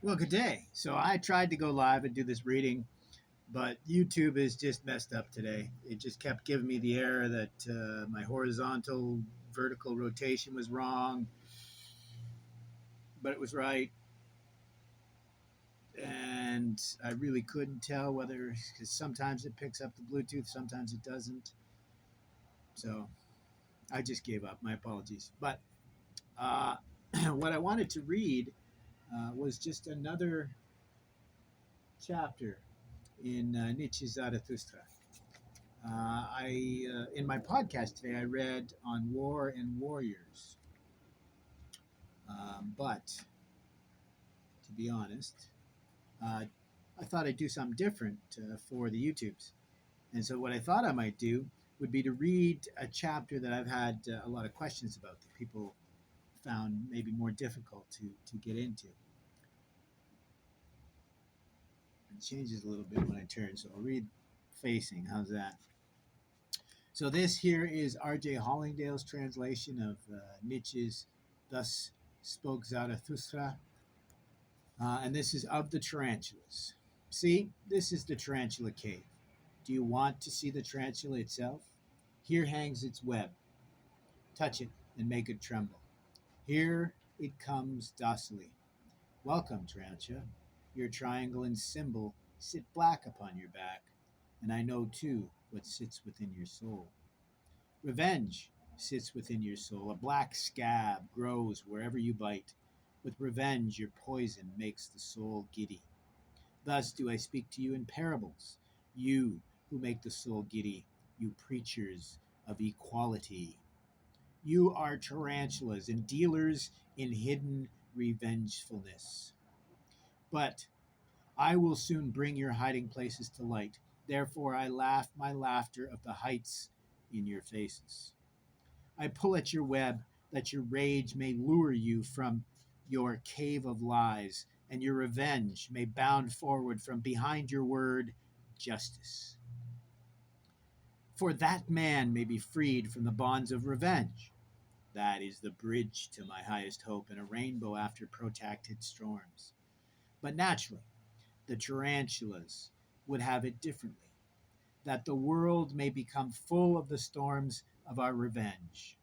Well, good day. So I tried to go live and do this reading, but YouTube is just messed up today. It just kept giving me the error that my horizontal vertical rotation was wrong, but it was right. And I really couldn't tell whether, because sometimes it picks up the Bluetooth, sometimes it doesn't. So I just gave up. My apologies. But uh, what I wanted to read was just another chapter in Nietzsche's Zarathustra. In my podcast today, I read on war and warriors. But to be honest, uh, I thought I'd do something different for the YouTubes. And so, what I thought I might do would be to read a chapter that I've had a lot of questions about that people found maybe more difficult to get into. It changes a little bit when I turn, so I'll read facing. How's that? So, this here is R.J. Hollingdale's translation of Nietzsche's Thus Spoke Zarathustra. And this is of the tarantulas. See, this is the tarantula cave. Do you want to see the tarantula itself? Here hangs its web. Touch it and make it tremble. Here it comes docilely. Welcome, tarantula. Your triangle and symbol sit black upon your back, and I know too what sits within your soul. Revenge sits within your soul. A black scab grows wherever you bite. With revenge, your poison makes the soul giddy. Thus do I speak to you in parables, you who make the soul giddy, you preachers of equality. You are tarantulas and dealers in hidden revengefulness. But I will soon bring your hiding places to light. Therefore, I laugh my laughter of the heights in your faces. I pull at your web that your rage may lure you from your cave of lies, and your revenge may bound forward from behind your word, justice. For that man may be freed from the bonds of revenge. That is the bridge to my highest hope and a rainbow after protracted storms. But naturally, the tarantulas would have it differently, that the world may become full of the storms of our revenge.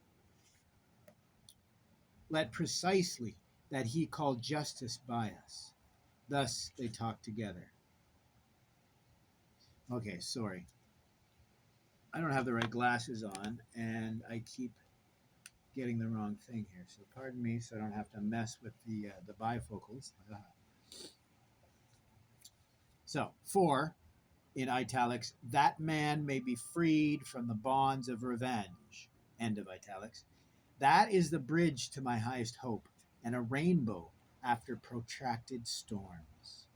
Let precisely that he called justice by us. Thus they talk together. Okay, sorry. I don't have the right glasses on, and I keep getting the wrong thing here. So pardon me, so I don't have to mess with the bifocals. So for in italics, that man may be freed from the bonds of revenge. End of italics. That is the bridge to my highest hope, and a rainbow after protracted storms.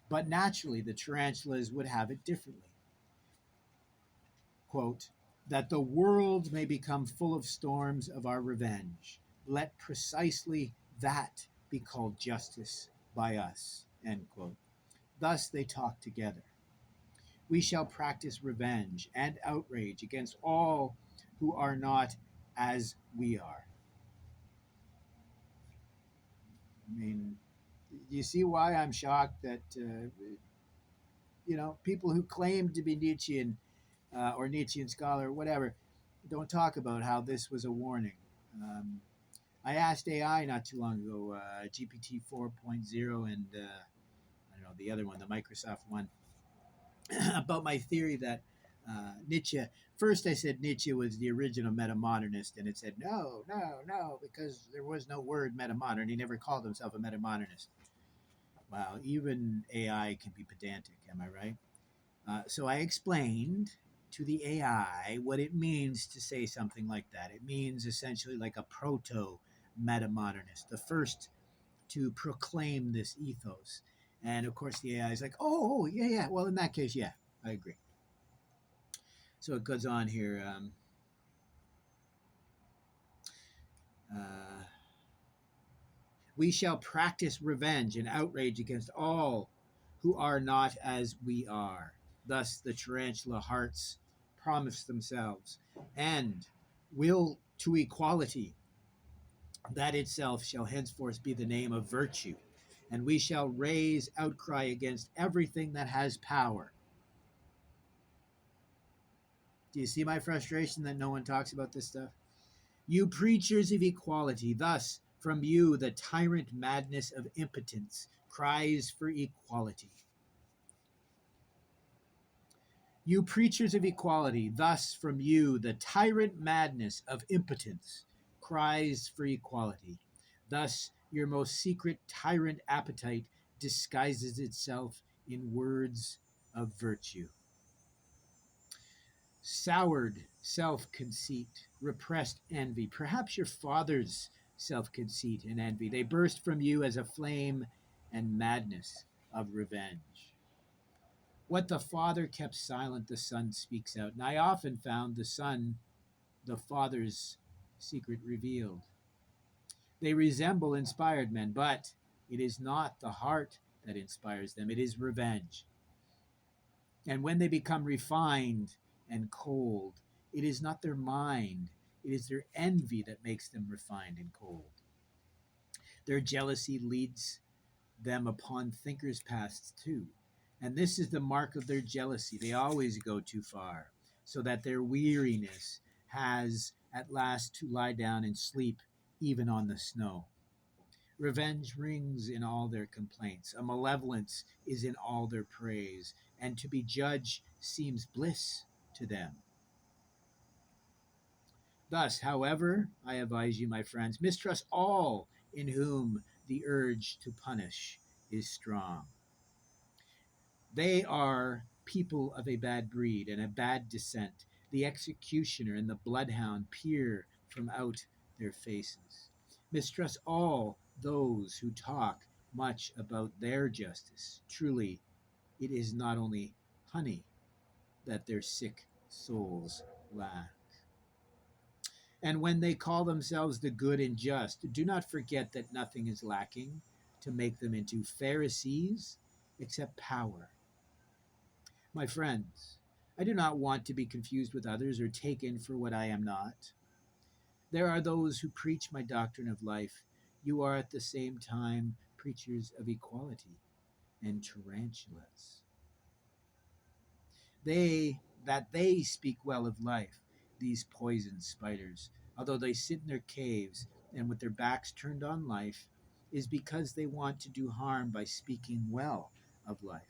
But naturally, the tarantulas would have it differently. Quote, that the world may become full of storms of our revenge. Let precisely that be called justice by us. End quote. Thus they talk together. We shall practice revenge and outrage against all who are not as we are. I mean, you see why I'm shocked that people who claim to be Nietzschean or Nietzschean scholar or whatever don't talk about how this was a warning. Um, I asked AI not too long ago, GPT 4.0 and I don't know the other one, the Microsoft one, about my theory that Nietzsche. First, I said Nietzsche was the original metamodernist, and it said no, no, no, because there was no word metamodern. He never called himself a metamodernist. Wow, even AI can be pedantic. Am I right? So I explained to the AI what it means to say something like that. It means essentially like a proto metamodernist, the first to proclaim this ethos. And of course, the AI is like, oh, yeah, yeah. Well, in that case, yeah, I agree. So it goes on here. Uh, we shall practice revenge and outrage against all who are not as we are. Thus, the tarantula hearts promise themselves and will to equality. That itself shall henceforth be the name of virtue, and we shall raise outcry against everything that has power. Do you see my frustration that no one talks about this stuff? You preachers of equality, thus from you the tyrant madness of impotence cries for equality. You preachers of equality, thus from you the tyrant madness of impotence cries for equality. Thus your most secret tyrant appetite disguises itself in words of virtue. Soured self conceit, repressed envy, perhaps your father's self conceit and envy, they burst from you as a flame and madness of revenge. What the father kept silent, the son speaks out. And I often found the son, the father's secret revealed. They resemble inspired men, but it is not the heart that inspires them, it is revenge. And when they become refined and cold, it is not their mind, it is their envy that makes them refined and cold. Their jealousy leads them upon thinkers' paths too. And this is the mark of their jealousy. They always go too far, so that their weariness has at last to lie down and sleep even on the snow. Revenge rings in all their complaints. A malevolence is in all their praise, and to be judged seems bliss to them. Thus, however, I advise you, my friends, mistrust all in whom the urge to punish is strong. They are people of a bad breed and a bad descent. The executioner and the bloodhound peer from out their faces. Mistrust all those who talk much about their justice. Truly, it is not only honey that their sick souls lack. And when they call themselves the good and just, do not forget that nothing is lacking to make them into Pharisees except power. My friends, I do not want to be confused with others or taken for what I am not. There are those who preach my doctrine of life. You are at the same time preachers of equality and tarantulas. They speak well of life, these poison spiders, although they sit in their caves and with their backs turned on life, is because they want to do harm by speaking well of life.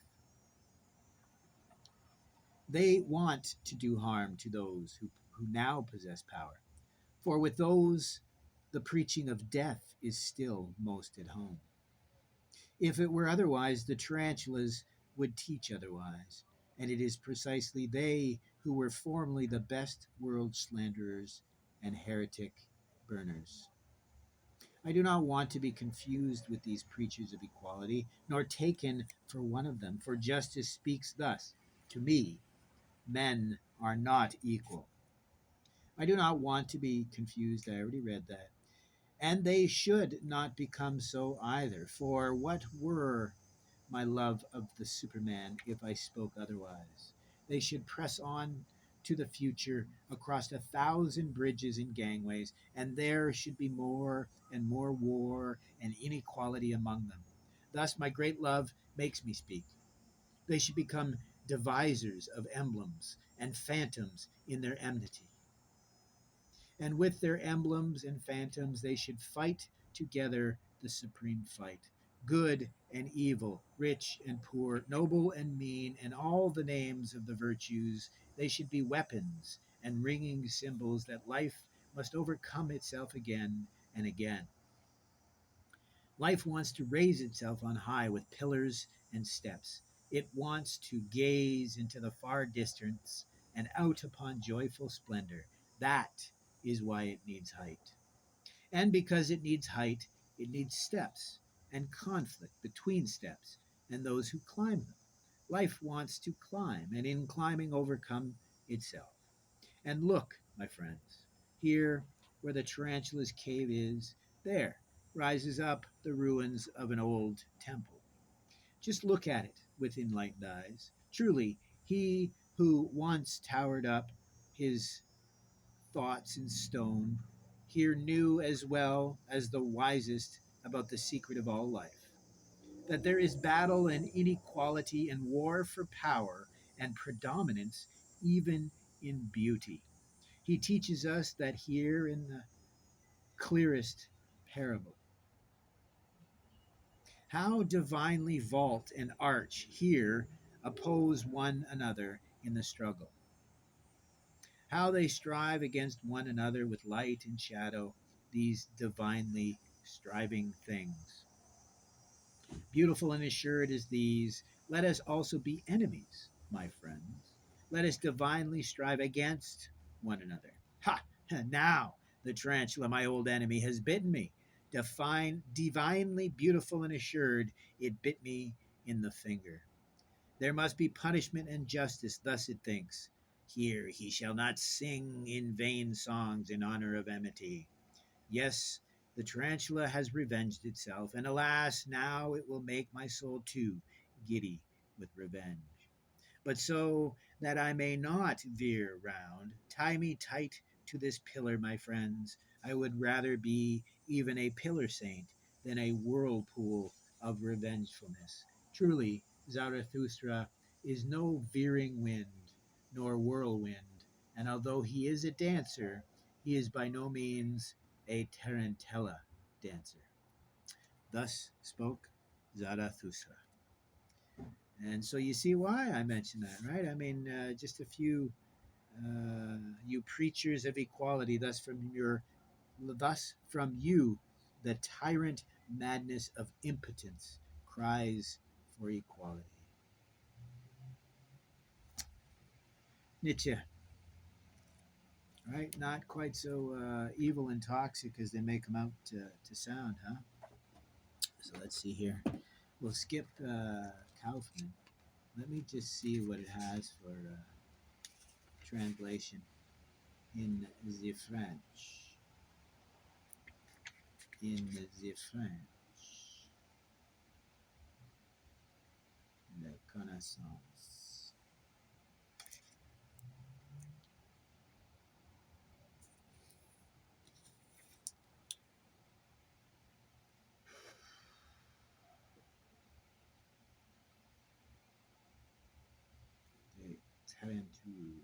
They want to do harm to those who now possess power. For with those, the preaching of death is still most at home. If it were otherwise, the tarantulas would teach otherwise. And it is precisely they who were formerly the best world slanderers and heretic burners. I do not want to be confused with these preachers of equality, nor taken for one of them, for justice speaks thus: to me, men are not equal. I do not want to be confused. I already read that. And they should not become so either. For what were my love of the Superman if I spoke otherwise? They should press on to the future across 1,000 bridges and gangways, and there should be more and more war and inequality among them. Thus, my great love makes me speak. They should become devisers of emblems and phantoms in their enmity. And with their emblems and phantoms, they should fight together the supreme fight. Good and evil, rich and poor, noble and mean, and all the names of the virtues, they should be weapons and ringing symbols that life must overcome itself again and again. Life wants to raise itself on high with pillars and steps. It wants to gaze into the far distance and out upon joyful splendor. That is why it needs height. And because it needs height, it needs steps and conflict between steps and those who climb them. Life wants to climb, and in climbing, overcome itself. And look, my friends, here where the tarantula's cave is, there rises up the ruins of an old temple. Just look at it with enlightened eyes. Truly, he who once towered up his thoughts in stone here knew as well as the wisest about the secret of all life. that there is battle and inequality and war for power and predominance, even in beauty. He teaches us that here in the clearest parable, how divinely vault and arch here oppose one another in the struggle, how they strive against one another with light and shadow, these divinely striving things. Beautiful and assured as these, let us also be enemies, my friends. Let us divinely strive against one another. Ha! Now the tarantula, my old enemy, has bitten me. Divinely beautiful and assured, it bit me in the finger. There must be punishment and justice, thus it thinks. Here he shall not sing in vain songs in honor of enmity. Yes, the tarantula has revenged itself, and alas, now it will make my soul too giddy with revenge. But so that I may not veer round, tie me tight to this pillar, my friends. I would rather be even a pillar saint than a whirlpool of revengefulness. Truly, Zarathustra is no veering wind nor whirlwind, and although he is a dancer, he is by no means a tarantella dancer. Thus spoke Zarathustra. And so you see why I mentioned that, right? I mean, just a few you preachers of equality, thus from you, the tyrant madness of impotence cries for equality. Nietzsche, right? Not quite so evil and toxic as they make them out to sound, huh? So let's see here. We'll skip Kaufman. Let me just see what it has for translation in the French. In the French, la connaissance. Des tarantulas.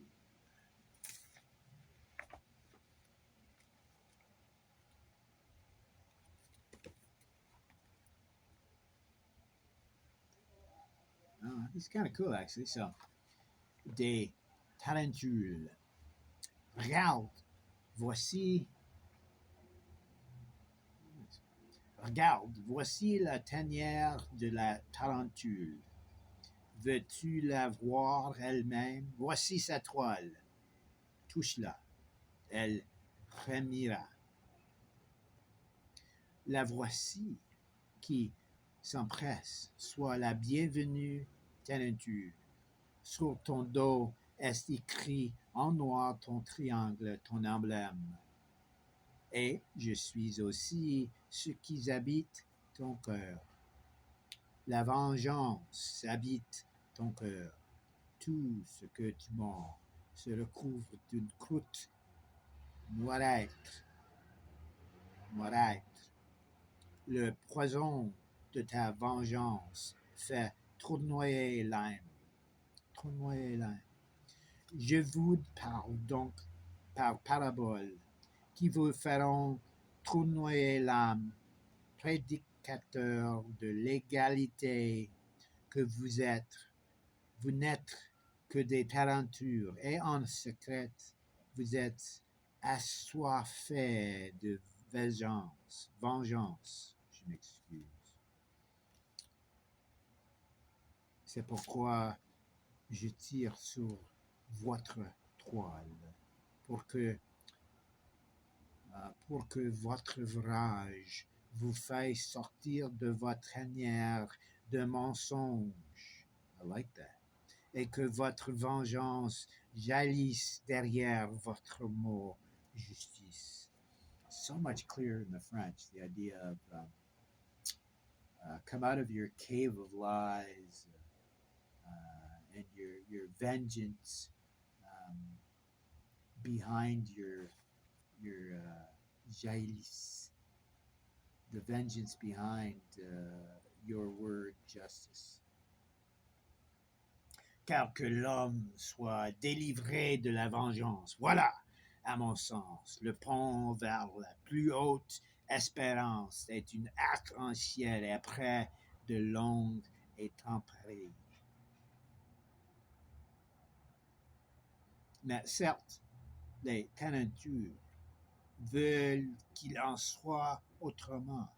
Oh, it's kind of cool actually. So, des tarantulas. Regarde, voici. Regarde, voici la tanière de la tarentule. Veux-tu la voir elle-même? Voici sa toile. Touche-la. Elle frémira. La voici qui s'empresse. Sois la bienvenue, tarentule. Sur ton dos est écrit en noir ton triangle, ton emblème. Et je suis aussi ce qui habite ton cœur. La vengeance habite ton cœur. Tout ce que tu mords se recouvre d'une croûte noirâtre. Noirâtre. Le poison de ta vengeance fait tournoyer l'âme. Tournoyer l'âme. Je vous parle donc par parabole qui vous feront tournoyer l'âme, prédicateur de l'égalité que vous êtes. Vous n'êtes que des tarentules et en secret, vous êtes assoiffés de vengeance. Vengeance, je m'excuse. C'est pourquoi je tire sur votre toile pour que votre rage vous fasse sortir de votre tanière de mensonge. I like that. Et que votre vengeance jaillisse derrière votre mot justice. So much clearer in the French, the idea of come out of your cave of lies and your vengeance um, behind your jaillis, the vengeance behind your word justice. Car que l'homme soit délivré de la vengeance. Voilà, à mon sens, le pont vers la plus haute espérance est une arc-en-ciel après de longues intempéries. Mais certes, les tarantulas veulent qu'il en soit autrement.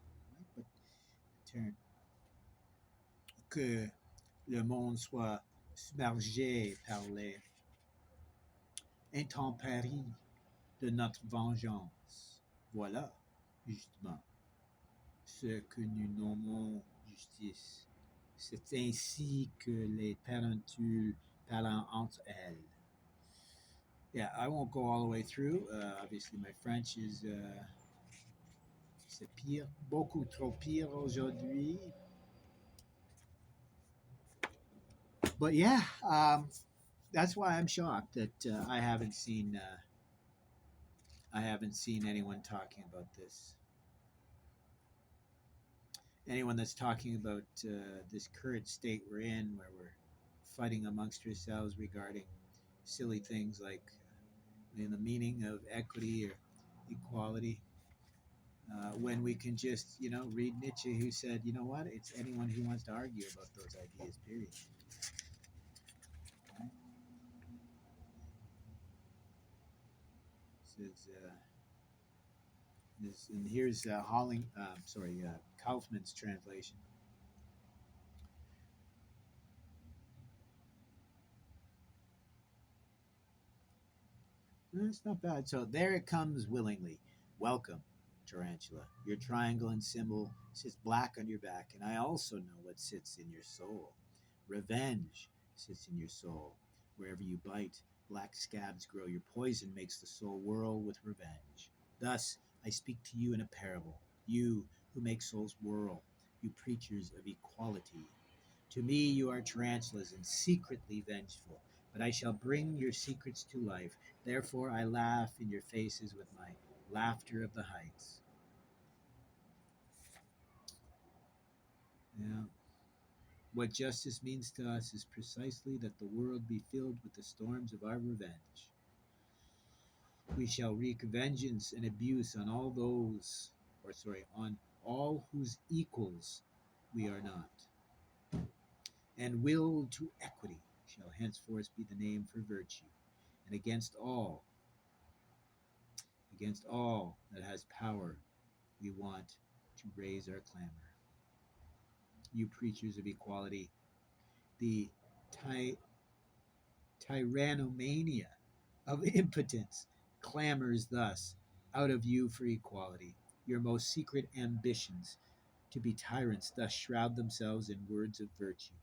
Que le monde soit submergé par les intempéries de notre vengeance. Voilà, justement, ce que nous nommons justice. C'est ainsi que les tarentules parlent entre elles. Yeah, I won't go all the way through. Obviously, my French is c'est pire, beaucoup trop pire aujourd'hui. But yeah, that's why I'm shocked that I haven't seen anyone talking about this. Anyone that's talking about this current state we're in, where we're fighting amongst ourselves regarding silly things like the meaning of equity or equality, when we can just, read Nietzsche, who said, you know what, it's anyone who wants to argue about those ideas, period. Right? Says, and here's Kaufman's translation. It's not bad. So there it comes willingly. Welcome, tarantula. Your triangle and symbol sits black on your back, and I also know what sits in your soul. Revenge sits in your soul. Wherever you bite, black scabs grow. Your poison makes the soul whirl with revenge. Thus, I speak to you in a parable. You who make souls whirl, you preachers of equality. To me, you are tarantulas and secretly vengeful, but I shall bring your secrets to life. Therefore, I laugh in your faces with my laughter of the heights. Yeah. What justice means to us is precisely that the world be filled with the storms of our revenge. We shall wreak vengeance and abuse on on all whose equals we are not. And will to equity shall henceforth be the name for virtue. And against all that has power, we want to raise our clamor. You preachers of equality, the tyrannomania of impotence clamors thus out of you for equality. Your most secret ambitions to be tyrants thus shroud themselves in words of virtue.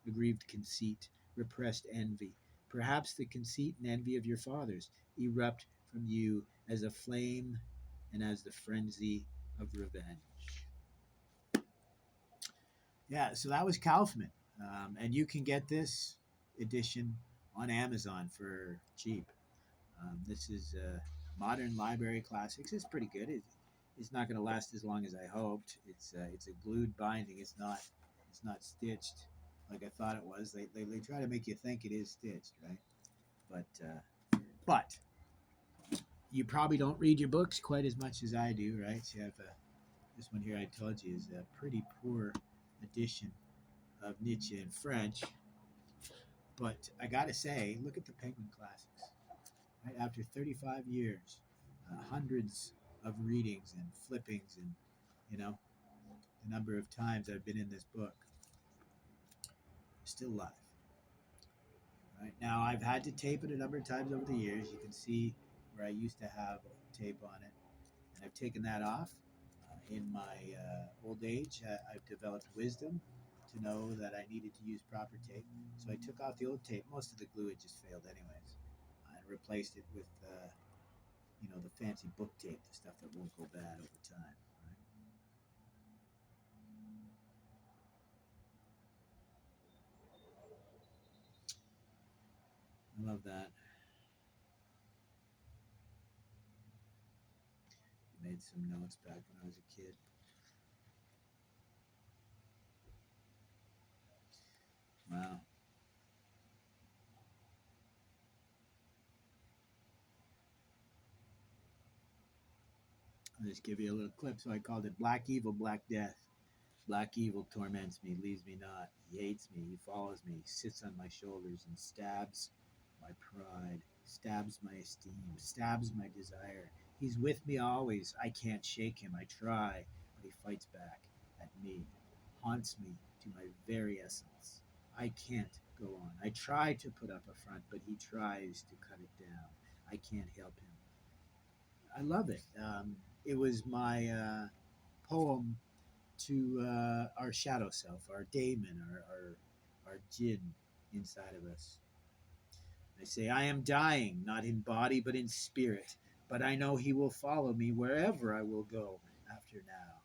Aggrieved conceit, repressed envy, perhaps the conceit and envy of your fathers, erupt from you as a flame and as the frenzy of revenge. Yeah, so that was Kaufman. And you can get this edition on Amazon for cheap. This is Modern Library Classics. It's pretty good. It's not going to last as long as I hoped. It's a glued binding. It's not stitched like I thought it was. They try to make you think it is stitched, right? But you probably don't read your books quite as much as I do, right? So you have this one here. I told you is a pretty poor edition of Nietzsche in French. But I gotta say, look at the Penguin Classics. Right? After 35 years, hundreds of readings and flippings, and you know the number of times I've been in this book, still alive. Right now, I've had to tape it a number of times over the years. You can see where I used to have tape on it, and I've taken that off. In my old age, I've developed wisdom to know that I needed to use proper tape. So I took off the old tape. Most of the glue had just failed, anyways, and replaced it with the fancy book tape, the stuff that won't go bad over time. Right? I love that. I made some notes back when I was a kid. just give you a little clip. So I called it Black Evil, Black Death. Black evil torments me, leaves me not. He hates me, he follows me, sits on my shoulders and stabs my pride, stabs my esteem, stabs my desire. He's with me always. I can't shake him. I try, but he fights back at me, haunts me to my very essence. I can't go on. I try to put up a front, but he tries to cut it down. I can't help him. I love it. It was my poem to our shadow self, our daemon, our jinn inside of us. I say, I am dying, not in body, but in spirit. But I know he will follow me wherever I will go after now.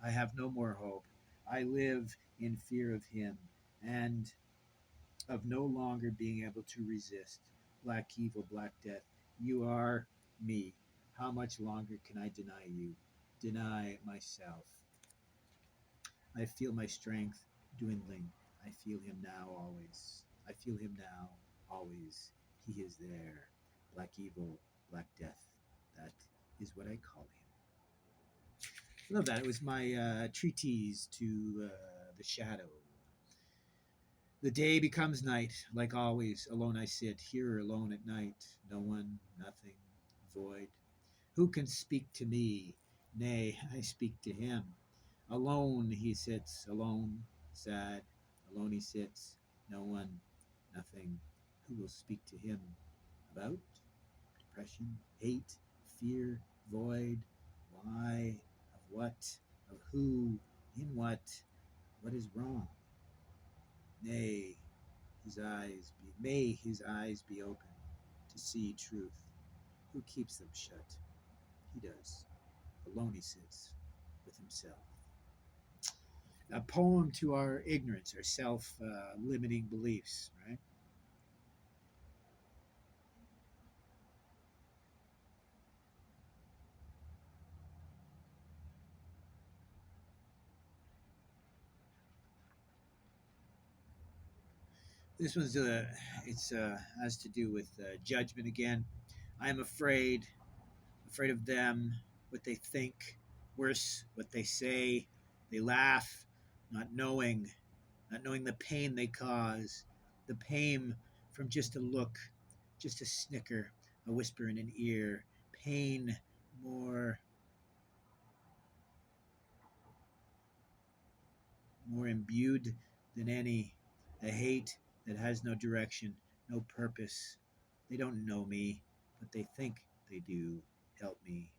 I have no more hope. I live in fear of him and of no longer being able to resist. Black evil, black death, you are me. How much longer can I deny you? Deny myself. I feel my strength dwindling. I feel him now always. I feel him now always. He is there. Black evil, black death. That is what I call him. I love that. It was my treatise to the shadow. The day becomes night. Like always, alone I sit, here alone at night. No one, nothing, void. Who can speak to me? Nay, I speak to him. Alone he sits, alone, sad. Alone he sits, no one, nothing. Who will speak to him about depression, hate, fear, void, why, of what, of who, in what is wrong? Nay, may his eyes be open to see truth. Who keeps them shut? He does. Alone he sits with himself. A poem to our ignorance, our self limiting beliefs, right? This one's it's has to do with judgment again. I am afraid of them, what they think, worse, what they say. They laugh, not knowing, not knowing the pain they cause, the pain from just a look, just a snicker, a whisper in an ear, pain more more imbued than any, a hate that has no direction, no purpose. They don't know me, but they think they do. Help me.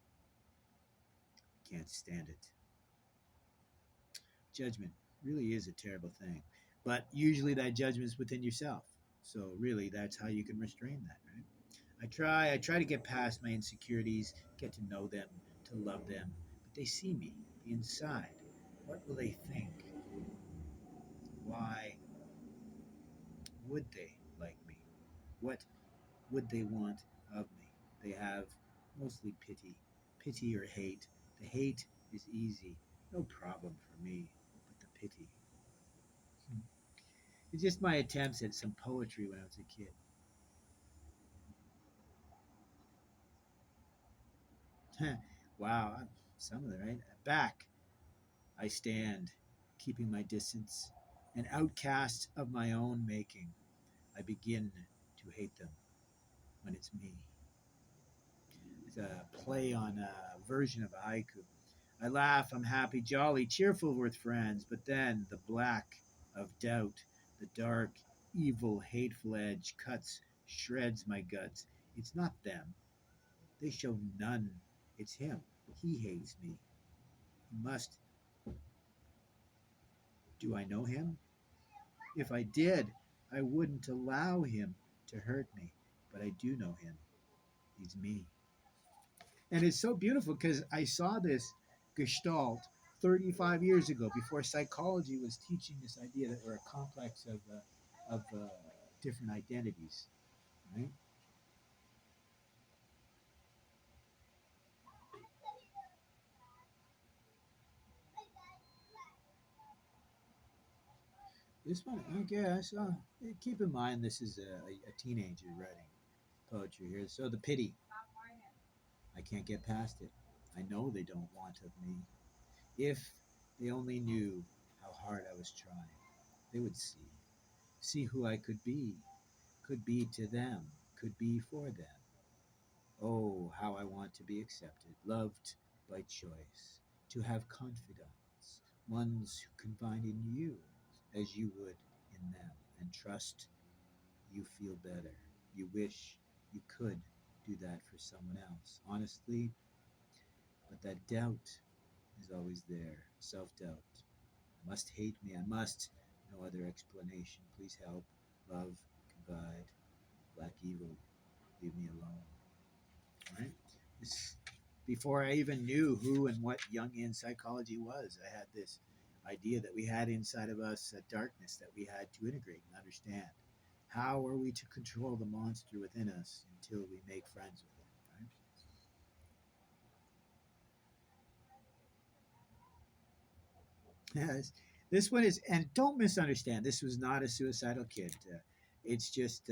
Can't stand it. Judgment really is a terrible thing, but usually that judgment is within yourself. So really, that's how you can restrain that, right? I try to get past my insecurities, get to know them, to love them, but they see me inside. What will they think? Why would they like me? What would they want of me? They have mostly pity, pity or hate. The hate is easy, no problem for me, but the pity. It's just my attempts at some poetry when I was a kid. Wow, some of it, right? Back, I stand, keeping my distance, an outcast of my own making. I begin to hate them when it's me. It's a play on a version of a haiku. I laugh, I'm happy, jolly, cheerful with friends, but then the black of doubt, the dark, evil, hateful edge cuts, shreds my guts. It's not them. They show none. It's him. He hates me. He must. Do I know him? If I did, I wouldn't allow him to hurt me. But I do know him. He's me. And it's so beautiful because I saw this gestalt 35 years ago before psychology was teaching this idea that we're a complex of different identities, right? This one, I guess, keep in mind this is a teenager writing poetry here. So the pity, I can't get past it. I know they don't want of me. If they only knew how hard I was trying, they would see who I could be to them, could be for them. Oh, how I want to be accepted, loved by choice, to have confidants, ones who confide in you as you would in them, and trust you feel better. You wish you could do that for someone else. Honestly, but that doubt is always there. Self doubt. I must hate me. I must. No other explanation. Please help. Love, confide. Black evil. Leave me alone. Right? This, before I even knew who and what Jungian psychology was, I had this idea that we had inside of us a darkness that we had to integrate and understand. How are we to control the monster within us until we make friends with it? Right? Yes. This one is, and don't misunderstand, this was not a suicidal kid. It's just,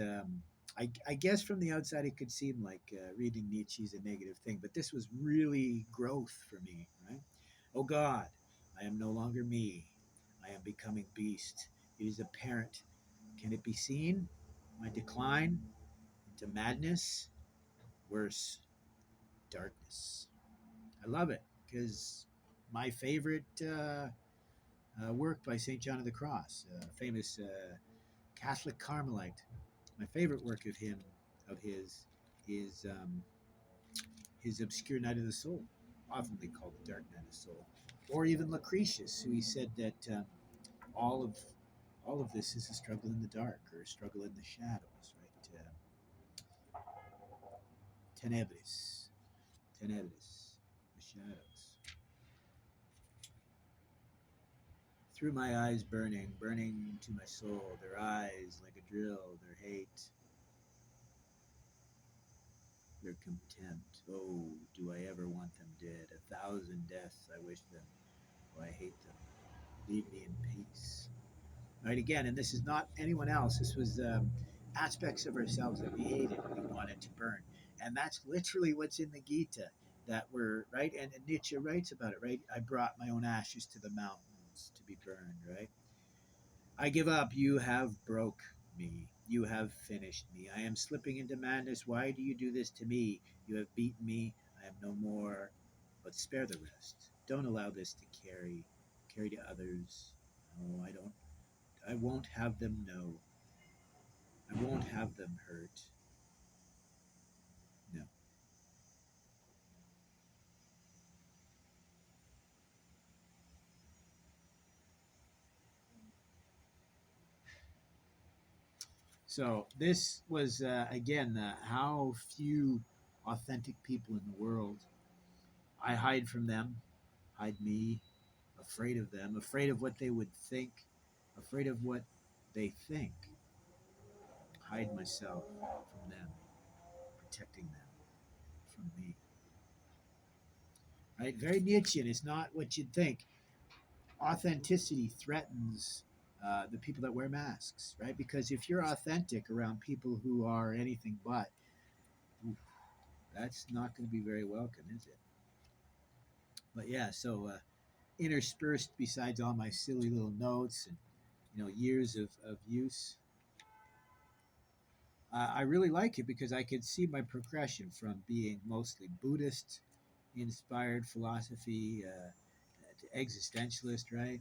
I guess from the outside it could seem like reading Nietzsche is a negative thing, but this was really growth for me, right? Oh God, I am no longer me. I am becoming beast. It is apparent. Can it be seen? My decline into madness, worse, darkness. I love it because my favorite work by St. John of the Cross, famous Catholic Carmelite. My favorite work of his, is his Obscure Night of the Soul, often called the Dark Night of the Soul, or even Lucretius, who he said that all of all of this is a struggle in the dark or a struggle in the shadows, right? Tenebris, tenebris, the shadows. Through my eyes burning, burning to my soul, their eyes like a drill, their hate, their contempt. Oh, do I ever want them dead? 1,000 deaths I wish them. Oh, I hate them. Leave me in peace. Right, again, and this is not anyone else. This was aspects of ourselves that we hated, we wanted to burn. And that's literally what's in the Gita that were, right? And Nietzsche writes about it, right? I brought my own ashes to the mountains to be burned, right? I give up. You have broke me. You have finished me. I am slipping into madness. Why do you do this to me? You have beaten me. I am no more. But spare the rest. Don't allow this to carry to others. Oh, I don't. I won't have them know. I won't have them hurt. No. So this was again how few authentic people in the world. I hide from them, hide me, afraid of them, afraid of what they would think, afraid of what they think, hide myself from them, protecting them from me. Right? Very Nietzschean. It's not what you'd think. Authenticity threatens the people that wear masks, right? Because if you're authentic around people who are anything but, oof, that's not going to be very welcome, is it? But yeah, so interspersed besides all my silly little notes and years of use, I really like it because I could see my progression from being mostly Buddhist inspired philosophy to existentialist, right?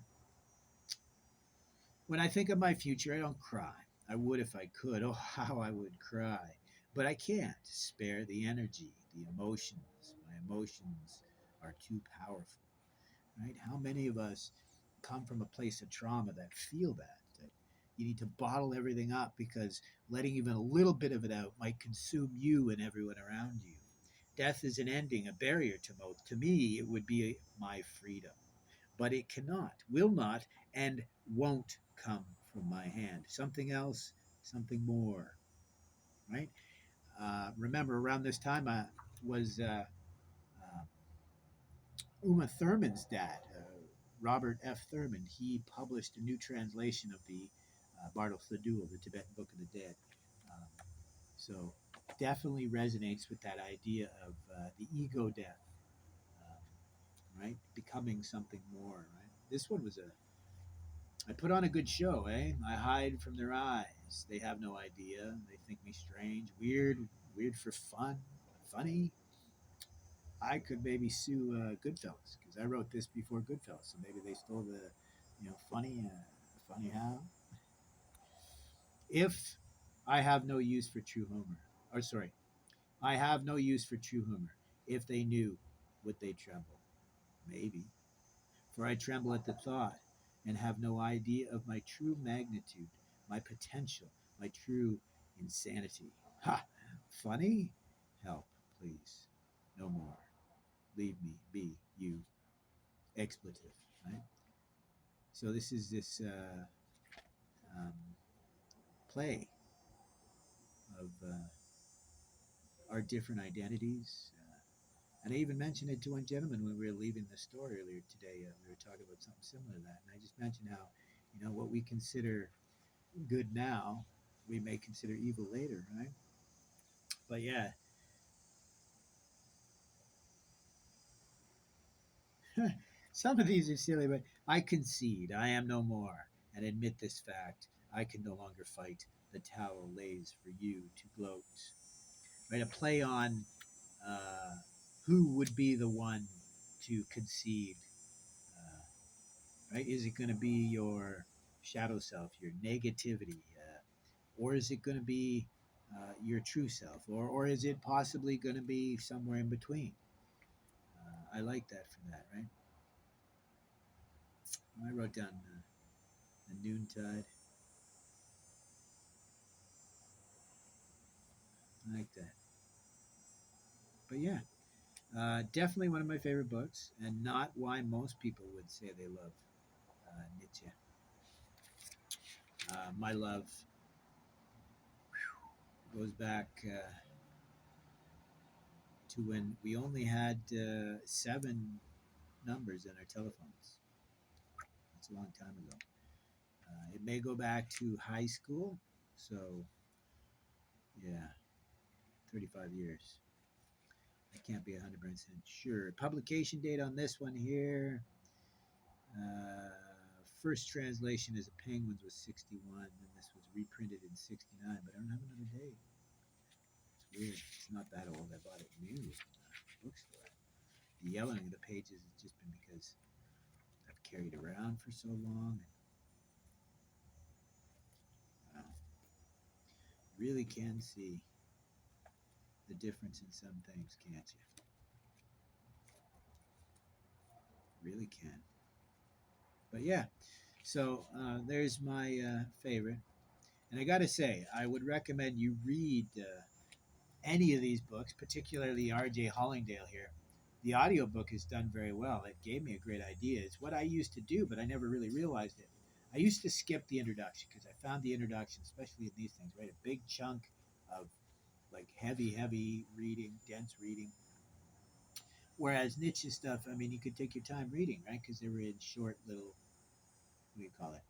When I think of my future, I don't cry. I would if I could. Oh, how I would cry. But I can't spare the energy, the emotions. My emotions are too powerful, right? How many of us come from a place of trauma that feel that you need to bottle everything up because letting even a little bit of it out might consume you and everyone around you. Death is an ending, a barrier to most. To me, it would be my freedom, but it cannot, will not, and won't come from my hand. Something else, something more, right? Remember, around this time, I was Uma Thurman's dad, Robert F. Thurman. He published a new translation of the Bardo Thadul, the Tibetan Book of the Dead. Um, so definitely resonates with that idea of the ego death, right? Becoming something more, right? This one was a I put on a good show, eh? I hide from their eyes. They have no idea. They think me strange, weird for fun, funny. I could maybe sue Goodfellas because I wrote this before Goodfellas, so maybe they stole the, funny, funny how. If I have no use for true humor, or sorry, I have no use for true humor. If they knew, would they tremble? Maybe. For I tremble at the thought and have no idea of my true magnitude, my potential, my true insanity. Ha! Funny? Help, please. No more. Leave me be, you. Expletive, right? So this is this um, play of our different identities. And I even mentioned it to one gentleman when we were leaving the store earlier today. We were talking about something similar to that. And I just mentioned how, what we consider good now, we may consider evil later, right? But yeah, some of these are silly, but I concede I am no more and admit this fact. I can no longer fight. The towel lays for you to gloat. Right? A play on uh, who would be the one to concede. Right? Is it going to be your shadow self, your negativity, or is it going to be your true self, or is it possibly going to be somewhere in between? I like that for that, right? I wrote down the noontide. I like that. But yeah, definitely one of my favorite books, and not why most people would say they love Nietzsche. My love goes back to when we only had 7 numbers in our telephones. That's a long time ago. It may go back to high school, so yeah, 35 years. I can't be 100% sure. Publication date on this one here. First translation as a Penguins was 61, and this was reprinted in 69, but I don't have another date. It's weird. It's not that old. I bought it new in the bookstore. The yellowing of the pages has just been because I've carried it around for so long. And, you really can see the difference in some things, can't you? Really can. But yeah, so there's my favorite. And I got to say, I would recommend you read any of these books, particularly R.J. Hollingdale here. The audiobook is done very well. It gave me a great idea. It's what I used to do, but I never really realized it. I used to skip the introduction because I found the introduction, especially in these things, right? A big chunk of like heavy reading, dense reading. Whereas Nietzsche stuff, I mean, you could take your time reading, right? Because they were in short little, what do you call it?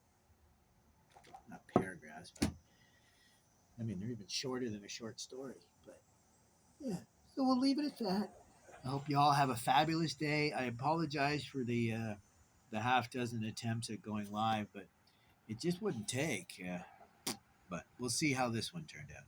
Not paragraphs, but I mean, they're even shorter than a short story. But yeah, so we'll leave it at that. I hope you all have a fabulous day. I apologize for the half dozen attempts at going live, but it just wouldn't take. But we'll see how this one turned out.